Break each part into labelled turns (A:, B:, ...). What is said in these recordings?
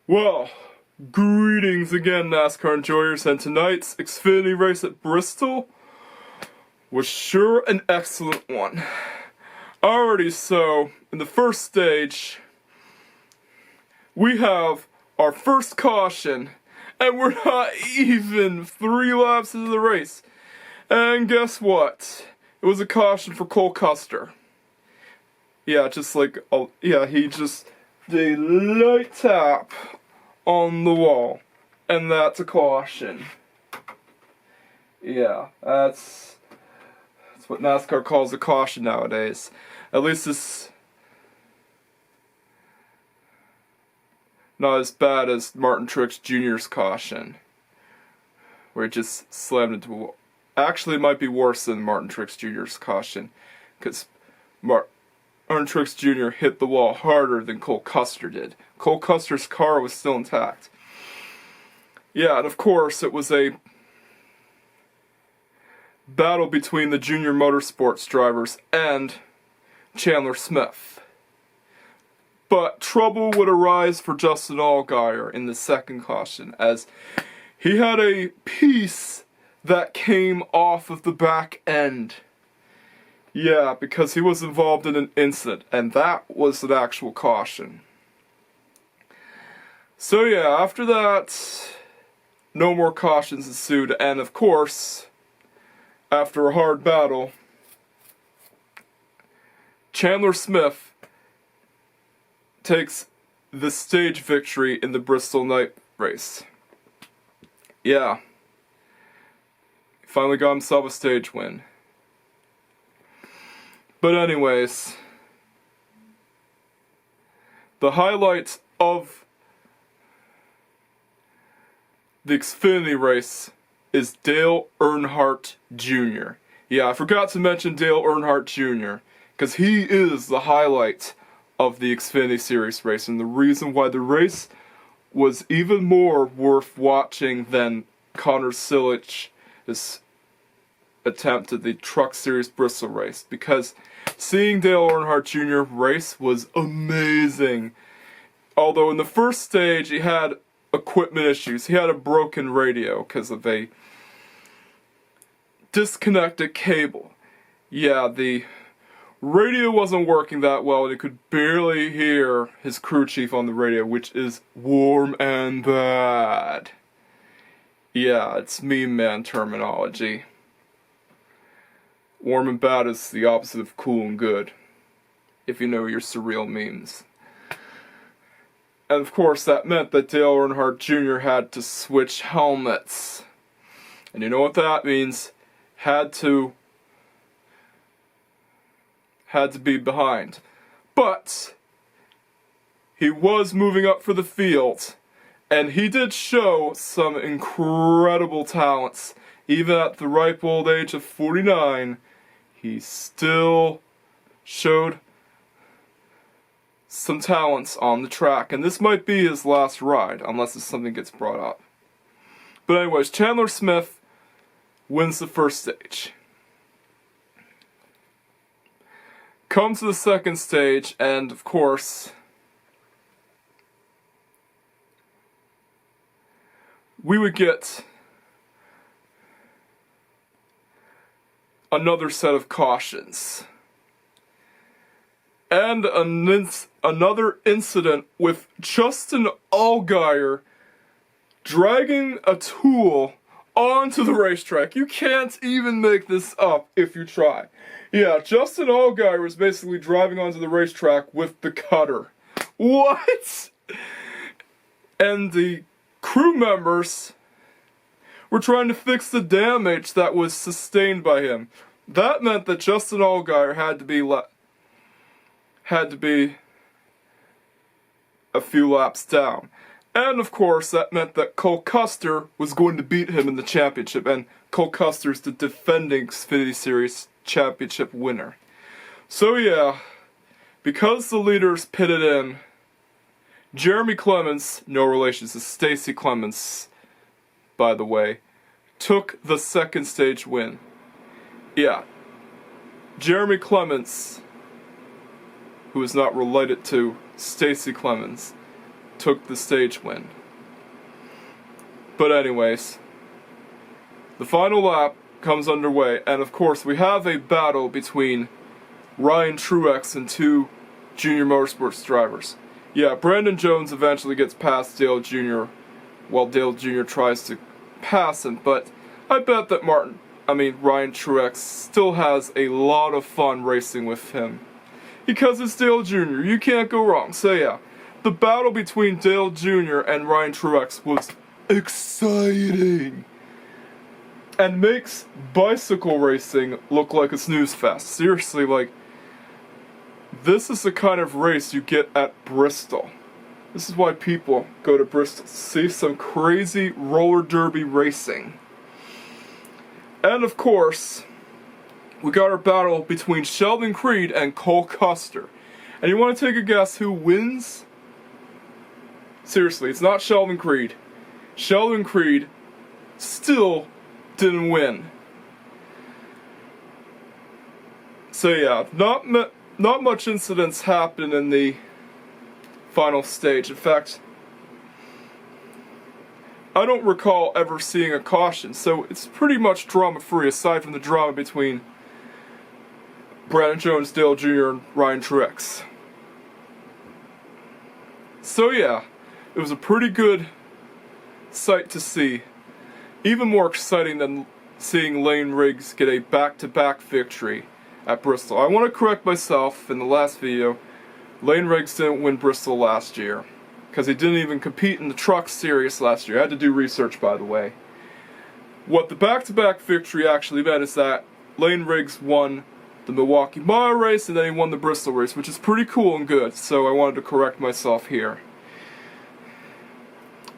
A: Well, greetings again, NASCAR enjoyers, and tonight's Xfinity race at Bristol was sure an excellent one. Alrighty, so, in the first stage, we have our first caution, and we're not even 3 laps into the race. And guess what? It was a caution for Cole Custer. Yeah, just like, he just did a light tap on the wall, and that's a caution. Yeah, that's what NASCAR calls a caution nowadays. At least it's not as bad as Martin Truex Jr.'s caution, where it just slammed into a wall. Actually, it might be worse than Martin Truex Jr.'s caution, because Martin Truex Jr. hit the wall harder than Cole Custer did. Cole Custer's car was still intact. Yeah, and of course, it was a battle between the Junior Motorsports drivers and Chandler Smith. But trouble would arise for Justin Allgaier in the second caution, as he had a piece that came off of the back end. Yeah, because he was involved in an incident, and that was an actual caution. So yeah, after that, no more cautions ensued, and of course, after a hard battle, Chandler Smith takes the stage victory in the Bristol night race. Yeah, he finally got himself a stage win. But anyways, the highlight of the Xfinity race is Dale Earnhardt Jr. Yeah, I forgot to mention Dale Earnhardt Jr. because he is the highlight of the Xfinity Series race, and the reason why the race was even more worth watching than Connor Silich's attempt at the Truck Series Bristol race, because seeing Dale Earnhardt Jr. race was amazing. Although in the first stage he had equipment issues. He had a broken radio because of a disconnected cable. Yeah, the radio wasn't working that well, and he could barely hear his crew chief on the radio, which is warm and bad. Yeah, it's meme man terminology. Warm and bad is the opposite of cool and good, if you know your surreal memes. And of course that meant that Dale Earnhardt Jr. had to switch helmets. And you know what that means? Had to be behind. But he was moving up for the field, and he did show some incredible talents. Even at the ripe old age of 49, he still showed some talents on the track, and this might be his last ride, unless something gets brought up. But anyways, Chandler Smith wins the first stage. Come to the second stage, and of course, we would get another set of cautions. And another incident with Justin Allgaier dragging a tool onto the racetrack. You can't even make this up if you try. Yeah, Justin Allgaier was basically driving onto the racetrack with the cutter. What? And the crew members were trying to fix the damage that was sustained by him. That meant that Justin Allgaier had to be a few laps down. And of course, that meant that Cole Custer was going to beat him in the championship, and Cole Custer's the defending Xfinity Series championship winner. So yeah, because the leaders pitted in, Jeremy Clements, no relation to Stacy Clements, by the way, took the second stage win. yeah, Jeremy Clements, who is not related to Stacy Clements, took the stage win. But anyways, the final lap comes underway, and of course we have a battle between Ryan Truex and two Junior Motorsports drivers. Yeah, Brandon Jones eventually gets past Dale Jr. while Dale Jr. tries to pass him, but I bet that Ryan Truex still has a lot of fun racing with him. Because it's Dale Jr., you can't go wrong. So yeah, the battle between Dale Jr. and Ryan Truex was exciting. And makes bicycle racing look like a snooze fest. Seriously, like, this is the kind of race you get at Bristol. This is why people go to Bristol to see some crazy roller derby racing. And of course, we got our battle between Sheldon Creed and Cole Custer. And you want to take a guess who wins? Seriously, it's not Sheldon Creed. Sheldon Creed still didn't win. So yeah, not much incidents happened in the final stage. In fact, I don't recall ever seeing a caution, so it's pretty much drama-free aside from the drama between Brandon Jones, Dale Jr., and Ryan Truex. So yeah, it was a pretty good sight to see. Even more exciting than seeing Lane Riggs get a back-to-back victory at Bristol. I want to correct myself in the last video. Lane Riggs didn't win Bristol last year, because he didn't even compete in the Truck Series last year. I had to do research, by the way. What the back-to-back victory actually meant is that Lane Riggs won the Milwaukee Mile race, and then he won the Bristol race, which is pretty cool and good, so I wanted to correct myself here.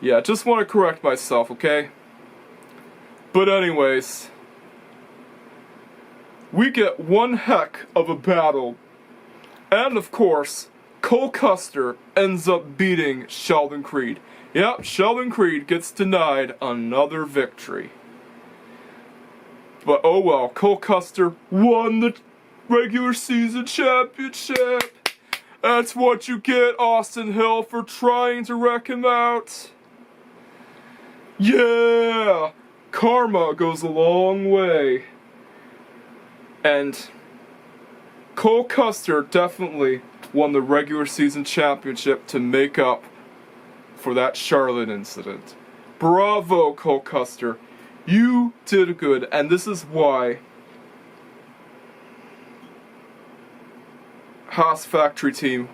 A: Yeah, just want to correct myself, okay? But anyways, we get one heck of a battle, and of course, Cole Custer ends up beating Sheldon Creed. Yep, Sheldon Creed gets denied another victory. But oh well, Cole Custer won the regular season championship. That's what you get, Austin Hill, for trying to wreck him out. Yeah! Karma goes a long way. And Cole Custer definitely won the regular season championship to make up for that Charlotte incident. Bravo, Cole Custer. You did good, and this is why Haas factory team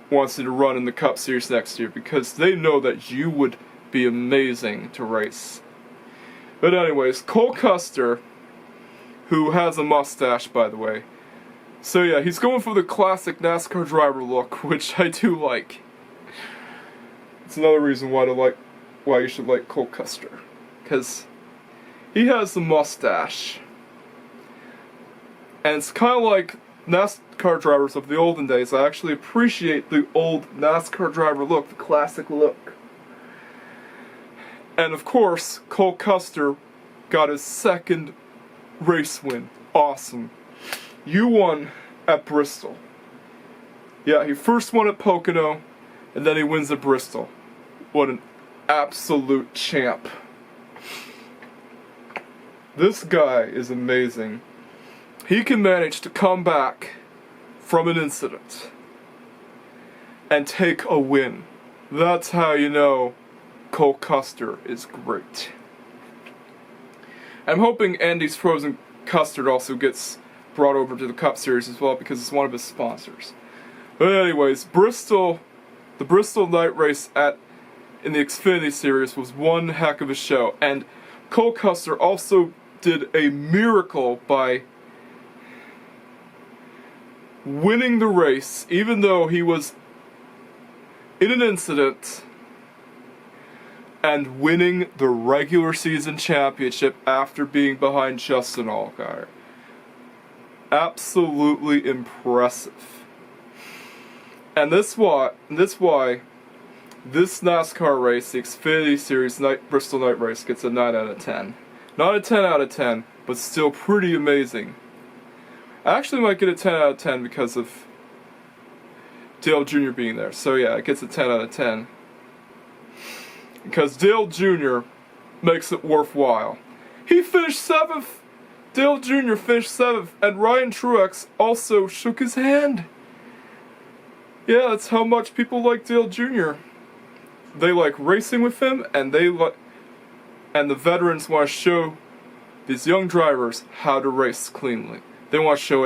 A: wants you to run in the Cup Series next year, because they know that you would be amazing to race. But anyways, Cole Custer, who has a mustache, by the way. So yeah, he's going for the classic NASCAR driver look, which I do like. It's another reason why you should like Cole Custer, because he has the mustache, and it's kind of like NASCAR drivers of the olden days. I actually appreciate the old NASCAR driver look, the classic look. And of course, Cole Custer got his second race win. Awesome. You won at Bristol. Yeah, he first won at Pocono, and then he wins at Bristol. What an absolute champ. This guy is amazing. He can manage to come back from an incident and take a win. That's how you know Cole Custer is great. I'm hoping Andy's Frozen Custard also gets brought over to the Cup Series as well, because it's one of his sponsors. But anyways, the Bristol night race in the Xfinity Series was one heck of a show, and Cole Custer also did a miracle by winning the race, even though he was in an incident, and winning the regular season championship after being behind Justin Allgaier. Absolutely impressive. And this why this NASCAR race, the Xfinity Series Bristol Night Race, gets a 9 out of 10. Not a 10 out of 10, but still pretty amazing. I actually might get a 10 out of 10 because of Dale Jr. being there. So yeah, it gets a 10 out of 10. Because Dale Jr. makes it worthwhile. He finished 7th! Dale Jr. finished 7th, and Ryan Truex also shook his hand. Yeah, that's how much people like Dale Jr. They like racing with him, and the veterans want to show these young drivers how to race cleanly. They want to show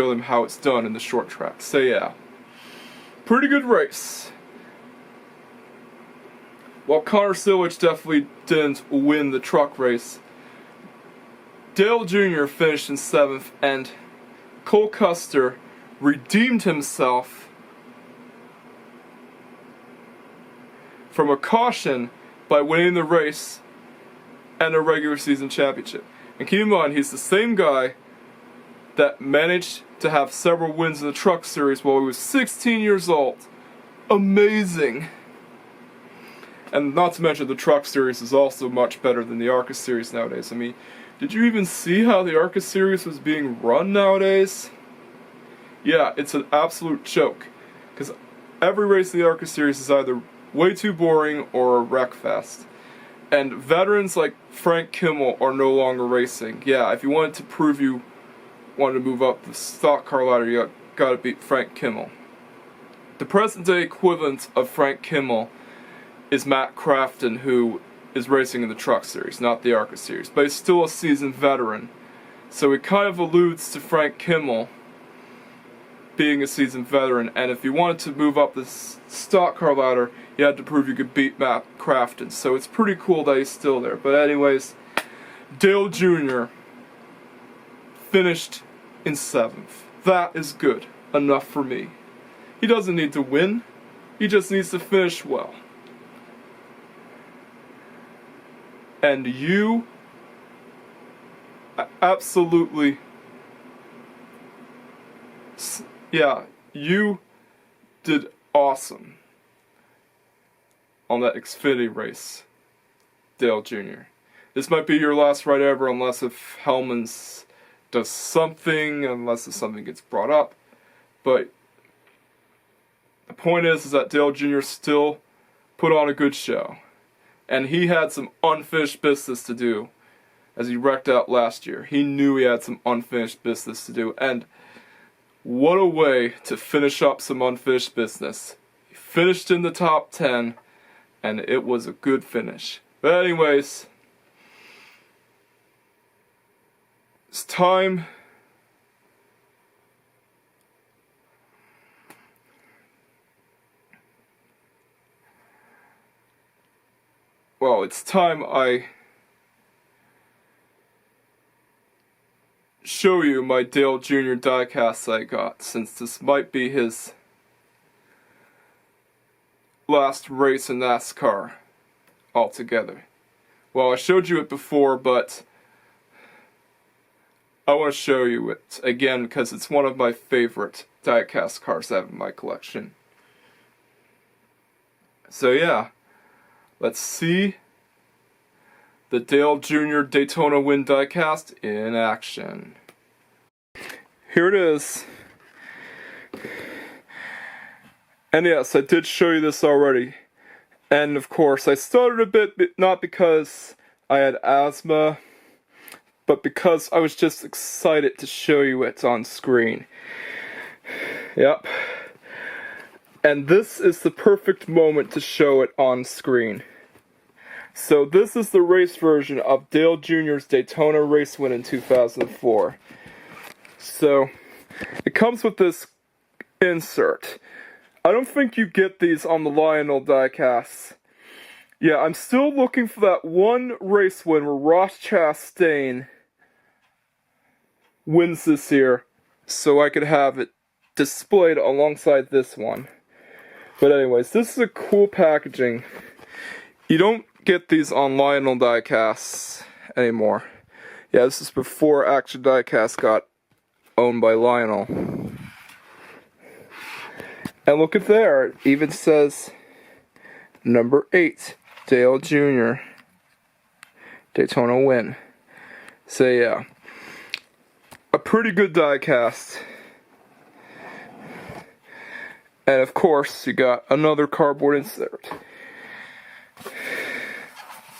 A: them how it's done in the short track. So yeah, pretty good race. While Connor Silage definitely didn't win the truck race, Dale Jr. finished in 7th, and Cole Custer redeemed himself from a caution by winning the race and a regular season championship. And keep in mind, he's the same guy that managed to have several wins in the truck series while he was 16 years old. Amazing. And not to mention, the truck series is also much better than the ARCA series nowadays. I mean, did you even see how the ARCA series was being run nowadays? Yeah, it's an absolute joke. Because every race in the ARCA series is either way too boring or a wreck fest. And veterans like Frank Kimmel are no longer racing. Yeah, if you wanted to prove you wanted to move up the stock car ladder, you gotta beat Frank Kimmel. The present day equivalent of Frank Kimmel is Matt Crafton, who is racing in the truck series, not the ARCA series, but he's still a seasoned veteran. So it kind of alludes to Frank Kimmel being a seasoned veteran, and if you wanted to move up the stock car ladder, you had to prove you could beat Matt Crafton. So it's pretty cool that he's still there. But anyways, Dale Jr. finished in 7th. That is good enough for me. He doesn't need to win, he just needs to finish well. And you absolutely, yeah, you did awesome on that Xfinity race, Dale Jr. This might be your last ride ever, unless if Hellman's does something, unless if something gets brought up. But the point is that Dale Jr. still put on a good show. And he had some unfinished business to do, as he wrecked out last year. He knew he had some unfinished business to do, and what a way to finish up some unfinished business. He finished in the top 10, and it was a good finish. But anyways, it's time it's time I show you my Dale Jr. diecast I got, since this might be his last race in NASCAR altogether. Well, I showed you it before, but I want to show you it again because it's one of my favorite diecast cars I have in my collection. So yeah, let's see the Dale Jr. Daytona Win diecast in action. Here it is. And yes, I did show you this already. And of course, I stuttered a bit, not because I had asthma, but because I was just excited to show you it on screen. Yep. And this is the perfect moment to show it on screen. So this is the race version of Dale Jr.'s Daytona race win in 2004. So it comes with this insert. I don't think you get these on the Lionel diecasts. Yeah, I'm still looking for that one race win where Ross Chastain wins this year, so I could have it displayed alongside this one. But anyways, this is a cool packaging. You don't get these on Lionel diecasts anymore. Yeah, this is before Action Diecast got owned by Lionel. And look at there, it even says number 8, Dale Jr. Daytona win. So yeah, a pretty good die cast. And of course, you got another cardboard insert.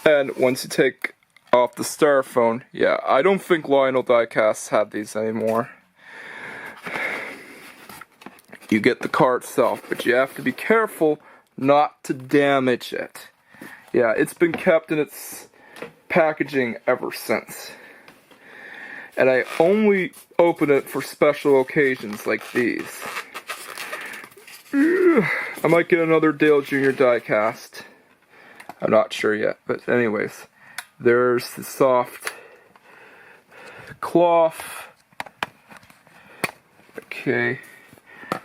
A: And once you take off the styrofoam, yeah, I don't think Lionel diecasts have these anymore. You get the car itself, but you have to be careful not to damage it. Yeah, it's been kept in its packaging ever since. And I only open it for special occasions like these. I might get another Dale Jr. diecast. I'm not sure yet, but anyways. There's the soft cloth. Okay.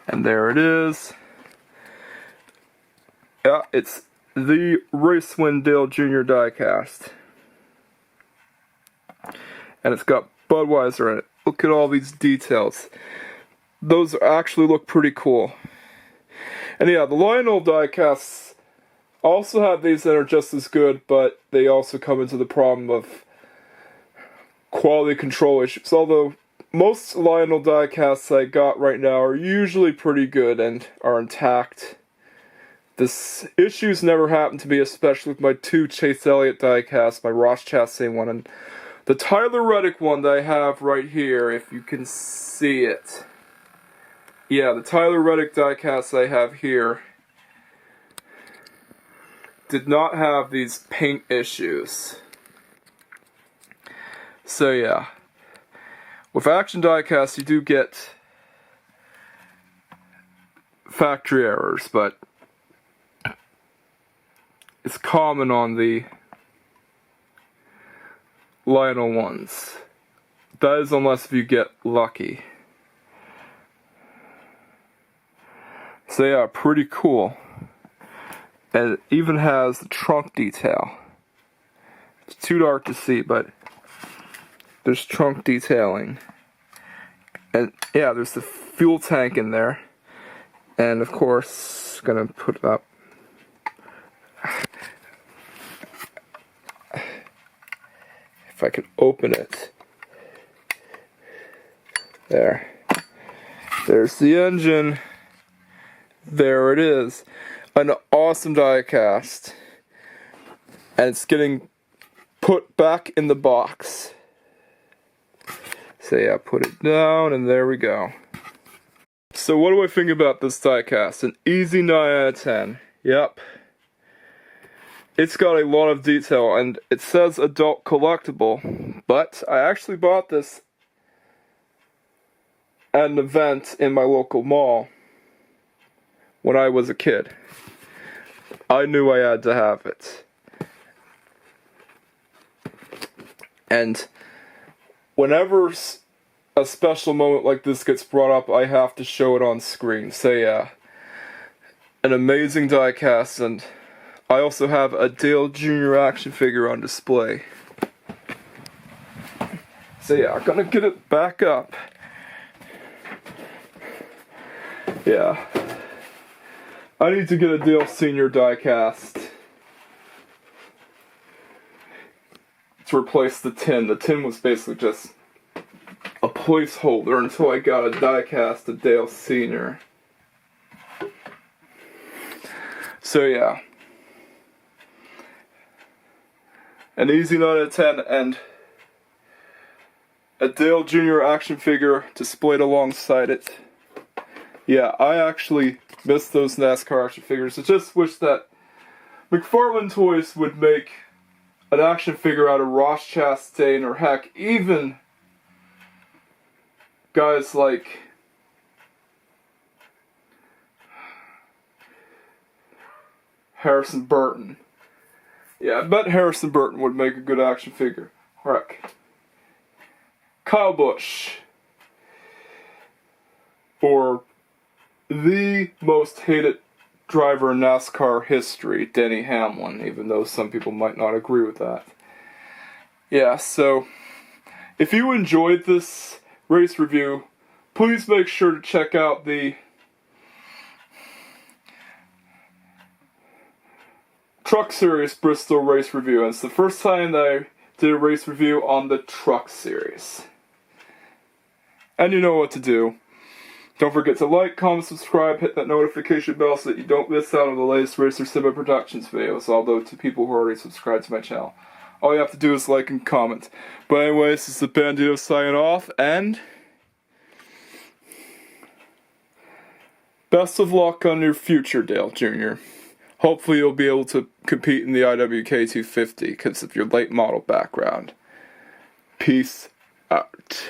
A: And there it is. Yeah, it's the Race Win Dale Jr. diecast. And it's got Budweiser in it. Look at all these details. Those actually look pretty cool. And yeah, the Lionel diecasts also have these that are just as good, but they also come into the problem of quality control issues. Although most Lionel diecasts I got right now are usually pretty good and are intact. This issues never happened to me, especially with my two Chase Elliott diecasts, my Ross Chastain one, and the Tyler Reddick one that I have right here, if you can see it. Yeah, the Tyler Reddick diecast I have here did not have these paint issues. So yeah, with action diecasts you do get factory errors, but it's common on the Lionel ones. That is unless you get lucky. So yeah, pretty cool. And it even has the trunk detail. It's too dark to see, but there's trunk detailing. And yeah, there's the fuel tank in there. And of course, gonna put it up. If I could open it. There. There's the engine. There it is. An awesome diecast. And it's getting put back in the box. So yeah, put it down and there we go. So what do I think about this diecast? An easy 9 out of 10. Yep. It's got a lot of detail and it says adult collectible, but I actually bought this at an event in my local mall when I was a kid. I knew I had to have it. And whenever a special moment like this gets brought up, I have to show it on screen. So yeah, an amazing diecast, and I also have a Dale Jr. action figure on display. So yeah, I'm gonna get it back up. Yeah. I need to get a Dale Sr. diecast to replace the tin. The tin was basically just a placeholder until I got a diecast of Dale Sr. So yeah. An easy 9 out of 10 and a Dale Jr. action figure displayed alongside it. Yeah, I actually missed those NASCAR action figures. I just wish that McFarlane Toys would make an action figure out of Ross Chastain, or heck, even guys like Harrison Burton. Yeah, I bet Harrison Burton would make a good action figure. Heck, Kyle Busch. Or the most hated driver in NASCAR history, Denny Hamlin, even though some people might not agree with that. Yeah, so if you enjoyed this race review, please make sure to check out the Truck Series Bristol race review. And it's the first time that I did a race review on the Truck Series. And you know what to do. Don't forget to like, comment, subscribe, hit that notification bell so that you don't miss out on the latest Racer Simba Productions videos, although to people who already subscribed to my channel. All you have to do is like and comment. But anyways, this is the Bandito signing off, and best of luck on your future, Dale Jr. Hopefully you'll be able to compete in the IWK 250 because of your late model background. Peace out.